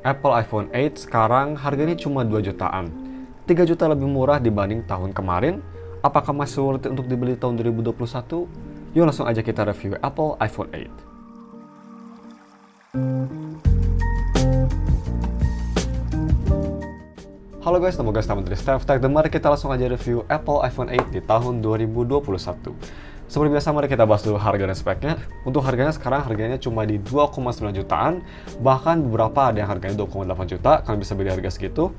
Apple iPhone 8 sekarang harganya cuma 2 jutaan. 3 juta lebih murah dibanding tahun kemarin. Apakah masih worth it untuk dibeli tahun 2021? Yuk langsung aja kita review Apple iPhone 8. Halo guys, nama gue Staman dari StefTech dan mari kita langsung aja review Apple iPhone 8 di tahun 2021. Seperti biasa mari kita bahas dulu harga dan speknya. Untuk harganya sekarang harganya cuma di 2,9 jutaan. Bahkan beberapa ada yang harganya 2,8 juta, kalian bisa beli harga segitu.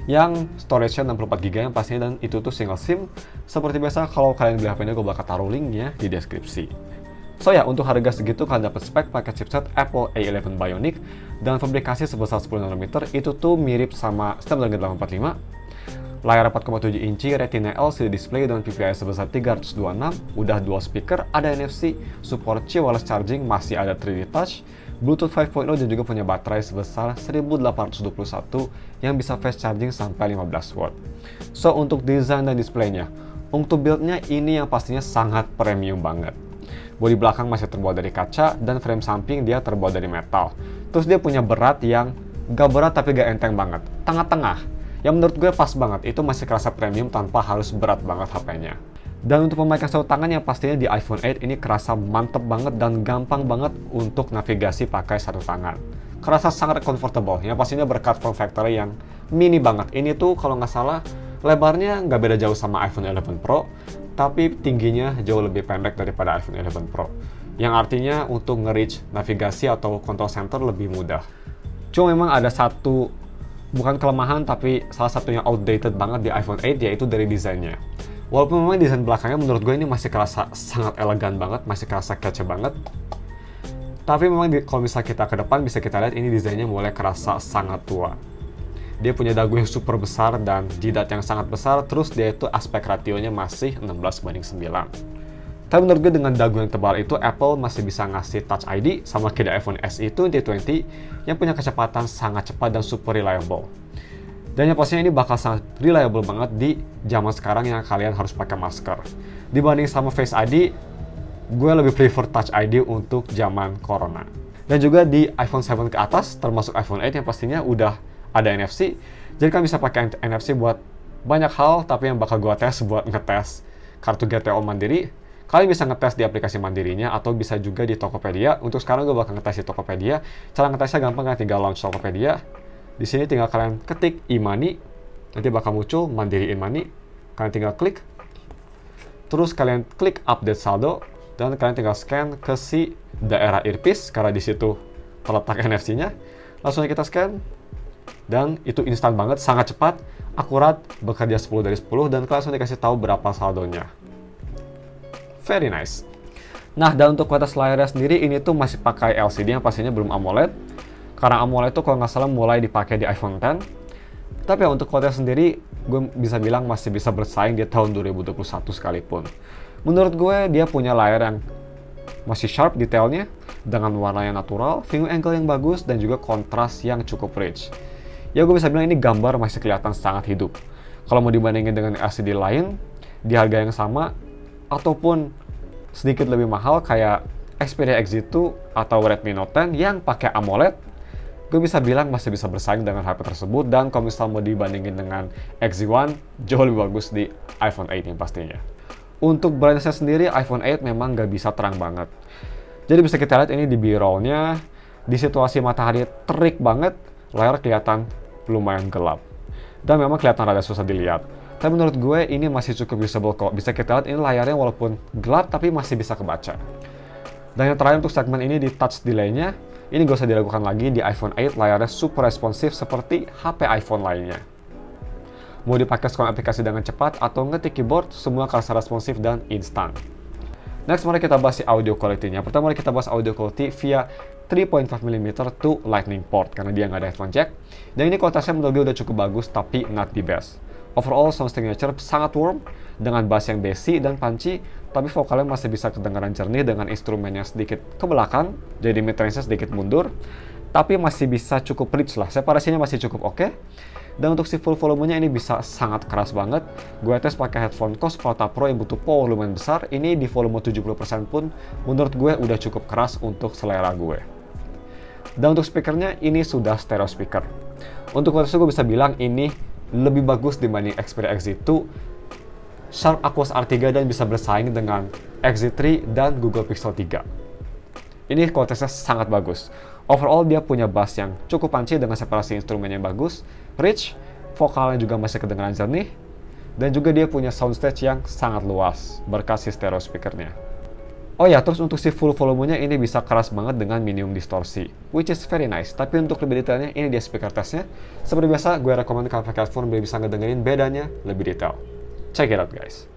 Yang storage-nya 64 GB yang pastinya dan itu tuh single SIM. Seperti biasa kalau kalian beli HP ini gue bakal taruh linknya di deskripsi. So ya, untuk harga segitu kalian dapat spek pakai chipset Apple A11 Bionic dan fabrikasi sebesar 10 nm. Itu tuh mirip sama Snapdragon 845. Layar 4,7 inci, Retina LCD display dengan PPI sebesar 326, udah dual speaker, ada NFC, support wireless charging, masih ada 3D touch, Bluetooth 5.0 dan juga punya baterai sebesar 1821 yang bisa fast charging sampai 15 watt. So untuk desain dan displaynya, untuk build-nya ini yang pastinya sangat premium banget. Bodi belakang masih terbuat dari kaca dan frame samping dia terbuat dari metal. Terus dia punya berat yang gak berat tapi gak enteng banget, tengah-tengah. Yang menurut gue pas banget, itu masih kerasa premium tanpa harus berat banget HP-nya. Dan untuk pemakaian satu tangan yang pastinya di iPhone 8 ini kerasa mantep banget dan gampang banget untuk navigasi pakai satu tangan. Kerasa sangat comfortable, yang pastinya berkat form factor yang mini banget. Ini tuh kalau nggak salah lebarnya nggak beda jauh sama iPhone 11 Pro, tapi tingginya jauh lebih pendek daripada iPhone 11 Pro. Yang artinya untuk nge-reach navigasi atau control center lebih mudah. Cuma memang ada satu bukan kelemahan, tapi salah satunya outdated banget di iPhone 8, yaitu dari desainnya. Walaupun memang desain belakangnya menurut gue ini masih kerasa sangat elegan banget, masih kerasa catchy banget. Tapi memang kalau misalnya kita ke depan, bisa kita lihat ini desainnya mulai kerasa sangat tua. Dia punya dagu yang super besar dan jidat yang sangat besar, terus dia itu aspek rasionya masih 16:9. Tapi menurut gue dengan dagu yang tebal itu, Apple masih bisa ngasih Touch ID sama kayak di iPhone SE 2020 yang punya kecepatan sangat cepat dan super reliable. Dan yang pastinya ini bakal sangat reliable banget di zaman sekarang yang kalian harus pakai masker. Dibanding sama Face ID, gue lebih prefer Touch ID untuk zaman Corona. Dan juga di iPhone 7 ke atas, termasuk iPhone 8 yang pastinya udah ada NFC. Jadi kalian bisa pakai NFC buat banyak hal, tapi yang bakal gue tes buat ngetes kartu GTO Mandiri. Kalian bisa ngetes di aplikasi Mandirinya atau bisa juga di Tokopedia. Untuk sekarang gue bakal ngetes di Tokopedia. Cara ngetesnya gampang, kalian tinggal launch Tokopedia. Di sini tinggal kalian ketik e-money, nanti bakal muncul Mandiri e-money. Kalian tinggal klik. Terus kalian klik update saldo dan kalian tinggal scan ke si daerah earpiece karena di situ terletak NFC-nya. Langsung kita scan dan itu instan banget, sangat cepat, akurat, bekerja 10 dari 10 dan kalian langsung dikasih tahu berapa saldonya. Very nice. Nah, dan untuk kualitas layarnya sendiri ini tuh masih pakai LCD yang pastinya belum AMOLED. Karena AMOLED tuh kalau nggak salah mulai dipakai di iPhone X. Tapi ya untuk kualitas sendiri, gue bisa bilang masih bisa bersaing di tahun 2021 sekalipun. Menurut gue, dia punya layar yang masih sharp detailnya, dengan warna yang natural, viewing angle yang bagus, dan juga kontras yang cukup rich. Ya gue bisa bilang ini gambar masih kelihatan sangat hidup. Kalau mau dibandingin dengan LCD lain, di harga yang sama, ataupun sedikit lebih mahal kayak Xperia XZ2 atau Redmi Note 10 yang pakai AMOLED, gue bisa bilang masih bisa bersaing dengan HP tersebut. Dan kalau misalnya mau dibandingin dengan XZ1, jauh lebih bagus di iPhone 8 yang pastinya. Untuk brightness-nya sendiri, iPhone 8 memang gak bisa terang banget. Jadi bisa kita lihat ini di B-roll-nya, di situasi matahari terik banget, layar kelihatan lumayan gelap. Dan memang kelihatan rada susah dilihat. Tapi menurut gue ini masih cukup usable kok. Bisa kita lihat ini layarnya walaupun gelap tapi masih bisa kebaca. Dan yang terakhir untuk segmen ini di touch delay-nya, ini gak usah diragukan lagi, di iPhone 8 layarnya super responsif seperti HP iPhone lainnya. Mau dipakai scroll aplikasi dengan cepat atau ngetik keyboard, semua kerasa responsif dan instan. Next, mari kita bahas audio quality-nya. Pertama, mari kita bahas audio quality via 3.5mm to Lightning port karena dia nggak ada headphone jack. Dan ini kualitasnya menurut gue udah cukup bagus tapi not the best. Overall, sound signature sangat warm dengan bass yang bassy dan punchy, tapi vokalnya masih bisa kedengaran jernih dengan instrumennya sedikit ke belakang, jadi mid-range-nya sedikit mundur, tapi masih bisa cukup rich lah, separasinya masih cukup oke. Dan untuk si full volumenya ini bisa sangat keras banget. Gue tes pakai headphone Cos Plata Pro yang butuh power lumayan besar, ini di volume 70% pun menurut gue udah cukup keras untuk selera gue. Dan untuk speakernya, ini sudah stereo speaker. Untuk kualitasnya gue bisa bilang ini lebih bagus dibanding Xperia XZ2, Sharp Aquos R3, dan bisa bersaing dengan XZ3 dan Google Pixel 3. Ini kualitasnya sangat bagus. Overall dia punya bass yang cukup punchy dengan separasi instrumen yang bagus, rich, vokalnya juga masih kedengaran jernih, dan juga dia punya soundstage yang sangat luas berkat si stereo speakernya. Oh ya, terus untuk si full volumenya ini bisa keras banget dengan minimum distorsi, which is very nice. Tapi untuk lebih detailnya, ini dia speaker testnya. Seperti biasa, gue rekomend kalian pakai headphone biar bisa ngedengerin bedanya lebih detail. Check it out, guys.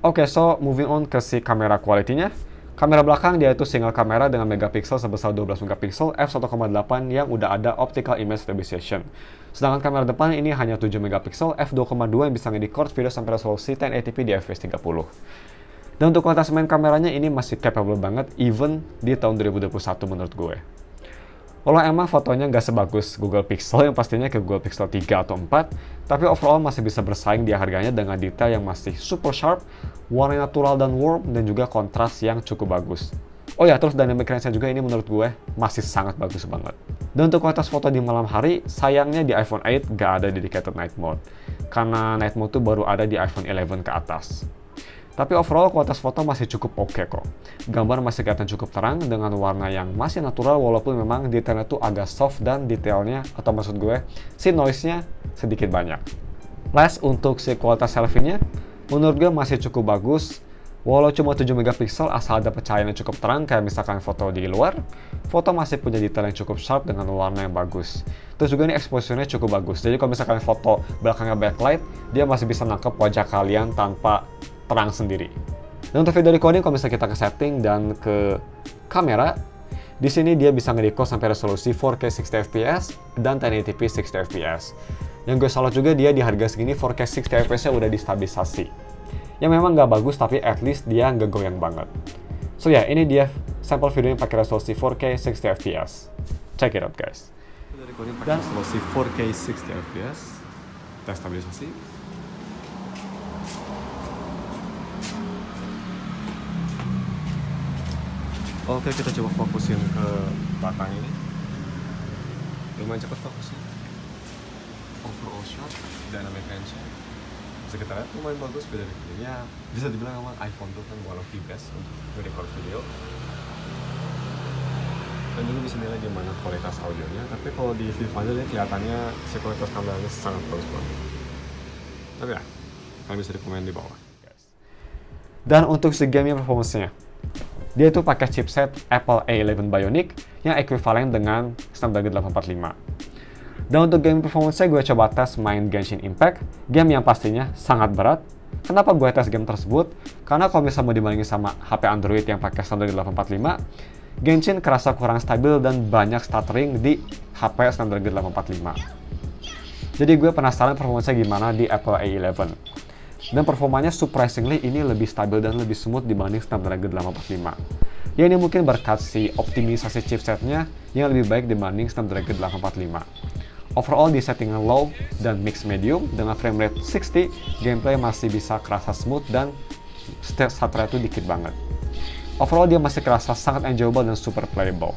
Oke, so moving on ke si kamera quality-nya. Kamera belakang dia itu single kamera dengan megapiksel sebesar 12 megapiksel f1.8 yang udah ada optical image stabilization. Sedangkan kamera depan ini hanya 7 megapiksel f2.2 yang bisa nge-record video sampai resolusi 1080p di fps 30. Dan untuk kualitas main kameranya ini masih capable banget even di tahun 2021 menurut gue. Walau emang fotonya nggak sebagus Google Pixel yang pastinya ke Google Pixel 3 atau 4, tapi overall masih bisa bersaing di harganya dengan detail yang masih super sharp, warna natural dan warm, dan juga kontras yang cukup bagus. Oh ya, terus dynamic range-nya juga ini menurut gue masih sangat bagus banget. Dan untuk kualitas foto di malam hari, sayangnya di iPhone 8 nggak ada dedicated night mode, karena night mode tuh baru ada di iPhone 11 ke atas. Tapi overall kualitas foto masih cukup oke kok. Gambar masih kelihatan cukup terang dengan warna yang masih natural walaupun memang detailnya tuh agak soft dan detailnya, atau maksud gue, si noise-nya sedikit banyak. Last, untuk si kualitas selfie-nya, menurut gue masih cukup bagus. Walau cuma 7 megapiksel asal ada pencahayaan yang cukup terang kayak misalkan foto di luar, foto masih punya detail yang cukup sharp dengan warna yang bagus. Terus juga ini exposure-nya cukup bagus. Jadi kalau misalkan foto belakangnya backlight, dia masih bisa nangkep wajah kalian tanpa terang sendiri. Dan untuk video recording, kalau misalnya kita ke setting dan ke kamera, di sini dia bisa nge-record sampai resolusi 4K 60 fps dan 1080p 60 fps. Yang gue salut juga dia di harga segini 4K 60 fps-nya udah distabilisasi. Yang memang nggak bagus, tapi at least dia nggak goyang banget. So ya, ini dia sampel video yang pakai resolusi 4K 60 fps. Check it out, guys. Video recording pakai resolusi 4K 60 fps. Tes stabilisasi. Oke, kita coba fokusin ke batang ini. Lumayan cepat fokusnya. Overall shot, dynamic range-nya bisa kita lihat lumayan bagus video recordingnya. Bisa dibilang memang iPhone tuh kan one of the best untuk record video. Dan juga bisa nilai gimana kualitas audionya. Tapi kalau di viewfinder ini kelihatannya si kualitas kameranya sangat bagus banget. Tapi ya, kalian bisa di komen di bawah. Dan untuk si gaming performance-nya, dia itu pakai chipset Apple A11 Bionic yang ekuivalen dengan Snapdragon 845. Dan untuk game performance-nya gue coba tes main Genshin Impact, game yang pastinya sangat berat. Kenapa gue tes game tersebut? Karena kalau misalnya mau dibandingin sama HP Android yang pakai Snapdragon 845, Genshin kerasa kurang stabil dan banyak stuttering di HP Snapdragon 845. Jadi gue penasaran performance-nya gimana di Apple A11. Dan performanya surprisingly ini lebih stabil dan lebih smooth dibanding Snapdragon 845. Ya ini mungkin berkat si optimisasi chipsetnya yang lebih baik dibanding Snapdragon 845. Overall di setting low dan mix medium dengan frame rate 60, gameplay masih bisa kerasa smooth dan stutter itu dikit banget. Overall dia masih kerasa sangat enjoyable dan super playable.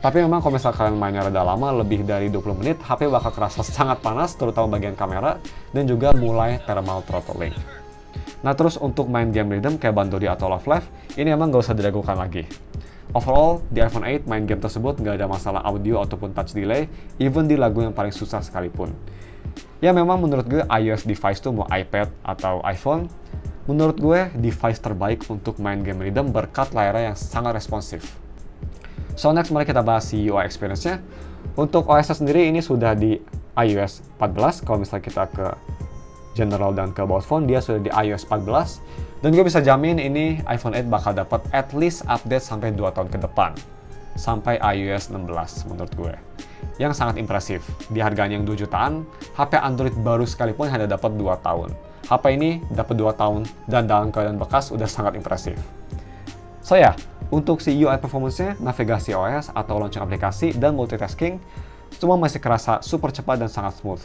Tapi memang kalau misalnya kalian mainnya rada lama, lebih dari 20 menit, HP bakal kerasa sangat panas, terutama bagian kamera, dan juga mulai thermal throttling. Nah terus untuk main game rhythm kayak Bandori atau Love Live, ini emang gak usah diragukan lagi. Overall, di iPhone 8 main game tersebut nggak ada masalah audio ataupun touch delay, even di lagu yang paling susah sekalipun. Ya memang menurut gue iOS device tuh mau iPad atau iPhone, menurut gue device terbaik untuk main game rhythm berkat layarnya yang sangat responsif. So next mari kita bahas si UI experience-nya. Untuk OS sendiri ini sudah di iOS 14, kalau misalnya kita ke general dan ke about phone, dia sudah di iOS 14. Dan gue bisa jamin ini iPhone 8 bakal dapat at least update sampai 2 tahun ke depan. Sampai iOS 16 menurut gue. Yang sangat impresif. Di harganya yang 2 jutaan, HP Android baru sekalipun hanya dapat 2 tahun. HP ini dapat 2 tahun dan dalam keadaan bekas udah sangat impresif. So ya, untuk si UI performance-nya, navigasi OS atau launching aplikasi dan multitasking, semua masih kerasa super cepat dan sangat smooth.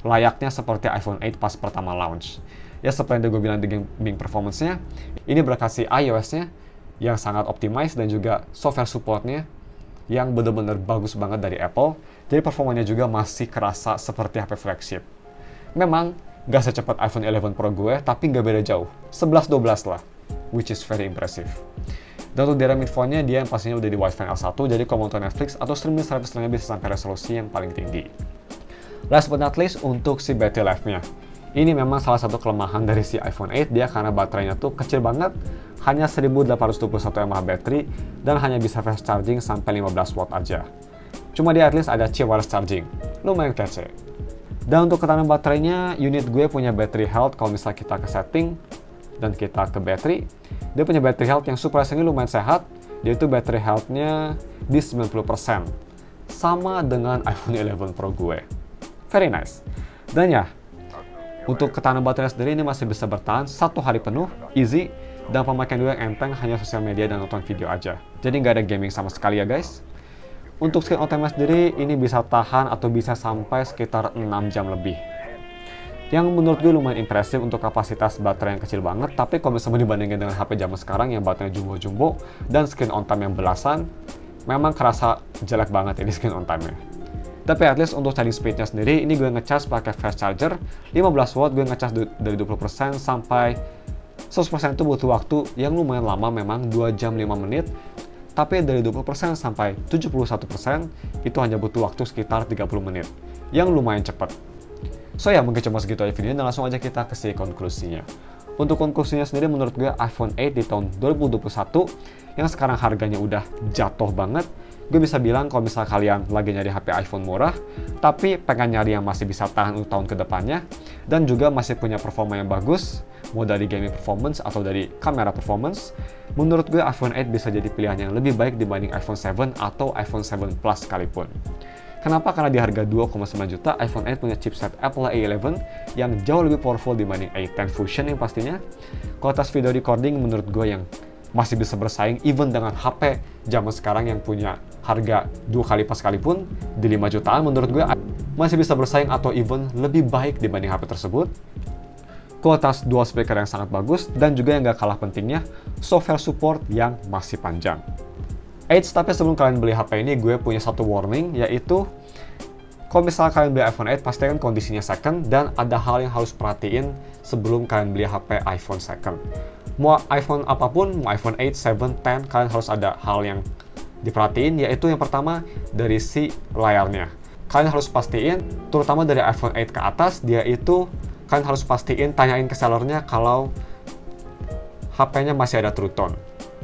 Layaknya seperti iPhone 8 pas pertama launch. Ya seperti yang gue bilang di gaming performance-nya, ini berkasih iOS-nya yang sangat optimized dan juga software support-nya yang benar-benar bagus banget dari Apple. Jadi performanya juga masih kerasa seperti HP flagship. Memang gak secepat iPhone 11 Pro gue, tapi gak beda jauh. 11-12 lah, which is very impressive. Dan untuk DRM infonya, dia yang pastinya udah di Widescreen L1, jadi kalau nonton Netflix atau streaming service lainnya bisa sampai resolusi yang paling tinggi. Last but not least, untuk si battery life-nya. Ini memang salah satu kelemahan dari si iPhone 8 dia karena baterainya tuh kecil banget, hanya 1821 mAh baterai dan hanya bisa fast charging sampai 15 watt aja. Cuma dia at least ada wireless charging, lumayan kece. Dan untuk ketahanan baterainya, unit gue punya battery health kalau misalnya kita ke setting dan kita ke battery, dia punya battery health yang surprisingly lumayan sehat, yaitu battery health-nya di 90%. Sama dengan iPhone 11 Pro gue. Very nice. Dan ya, untuk ketahanan baterai sendiri ini masih bisa bertahan 1 hari penuh, easy, dan pemakaian gue yang enteng hanya sosial media dan nonton video aja. Jadi nggak ada gaming sama sekali ya guys. Untuk screen on time sendiri, ini bisa tahan atau bisa sampai sekitar 6 jam lebih. Yang menurut gue lumayan impresif untuk kapasitas baterai yang kecil banget, tapi kalau misalnya dibandingin dengan HP zaman sekarang yang baterainya jumbo-jumbo dan screen on time yang belasan, memang kerasa jelek banget ini screen on time-nya. Tapi at least untuk charging speed-nya sendiri, ini gue ngecas pakai fast charger, 15 watt gue ngecas dari 20% sampai 100% itu butuh waktu yang lumayan lama memang, 2 jam 5 menit. Tapi dari 20% sampai 71% itu hanya butuh waktu sekitar 30 menit, yang lumayan cepat. So ya, mungkin cuma segitu aja videonya dan langsung aja kita ke si konklusinya. Untuk konklusinya sendiri menurut gue iPhone 8 di tahun 2021 yang sekarang harganya udah jatuh banget, gue bisa bilang kalau misal kalian lagi nyari HP iPhone murah, tapi pengen nyari yang masih bisa tahan untuk tahun kedepannya, dan juga masih punya performa yang bagus, mau dari gaming performance atau dari kamera performance, menurut gue iPhone 8 bisa jadi pilihan yang lebih baik dibanding iPhone 7 atau iPhone 7 Plus sekalipun. Kenapa? Karena di harga 2,9 juta, iPhone 8 punya chipset Apple A11 yang jauh lebih powerful dibanding A10 Fusion yang pastinya. Kualitas video recording menurut gue yang masih bisa bersaing even dengan HP zaman sekarang yang punya harga 2 kali lipat sekalipun di 5 jutaan, menurut gue masih bisa bersaing atau even lebih baik dibanding HP tersebut. Kualitas dual speaker yang sangat bagus dan juga yang gak kalah pentingnya, software support yang masih panjang. Tapi sebelum kalian beli HP ini, gue punya satu warning, yaitu kalau misalnya kalian beli iPhone 8, pastikan kondisinya second dan ada hal yang harus perhatiin sebelum kalian beli HP iPhone second. Mau iPhone apapun, mau iPhone 8, 7, 10, kalian harus ada hal yang diperhatiin, yaitu yang pertama dari si layarnya. Kalian harus pastiin, terutama dari iPhone 8 ke atas, dia itu kalian harus pastiin, tanyain ke sellernya kalau HP-nya masih ada True Tone.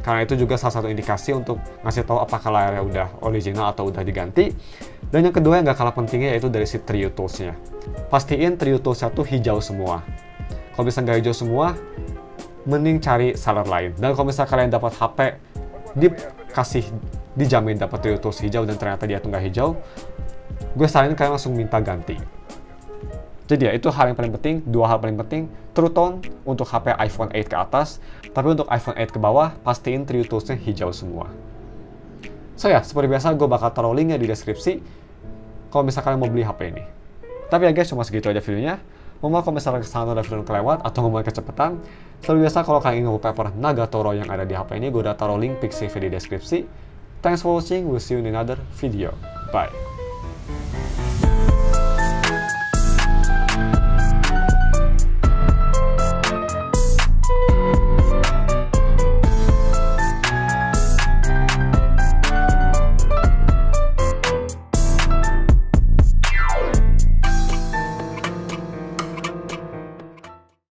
Karena itu juga salah satu indikasi untuk ngasih tahu apakah layarnya udah original atau udah diganti. Dan yang kedua yang gak kalah pentingnya yaitu dari si Trio Tools-nya. Pastiin Trio Tools-nya tuh hijau semua. Kalau bisa nggak hijau semua, mending cari seller lain. Dan kalau misalnya kalian dapat HP dijamin dapat Trio Tools hijau dan ternyata dia tuh nggak hijau, gue saranin kalian langsung minta ganti. Jadi ya, itu hal yang paling penting, 2 hal paling penting, True Tone untuk HP iPhone 8 ke atas, tapi untuk iPhone 8 ke bawah, pastiin Trio Tools-nya hijau semua. So ya, seperti biasa, gue bakal taruh linknya di deskripsi, kalau misalkan kalian mau beli HP ini. Tapi ya guys, cuma segitu aja videonya. Mau kalau misalkan kesana ada video kelewat atau ngomong kecepatan, seperti biasa kalau kalian ingin wallpaper Nagatoro yang ada di HP ini, gue udah taruh link Pixiv di deskripsi. Thanks for watching, we'll see you in another video. Bye.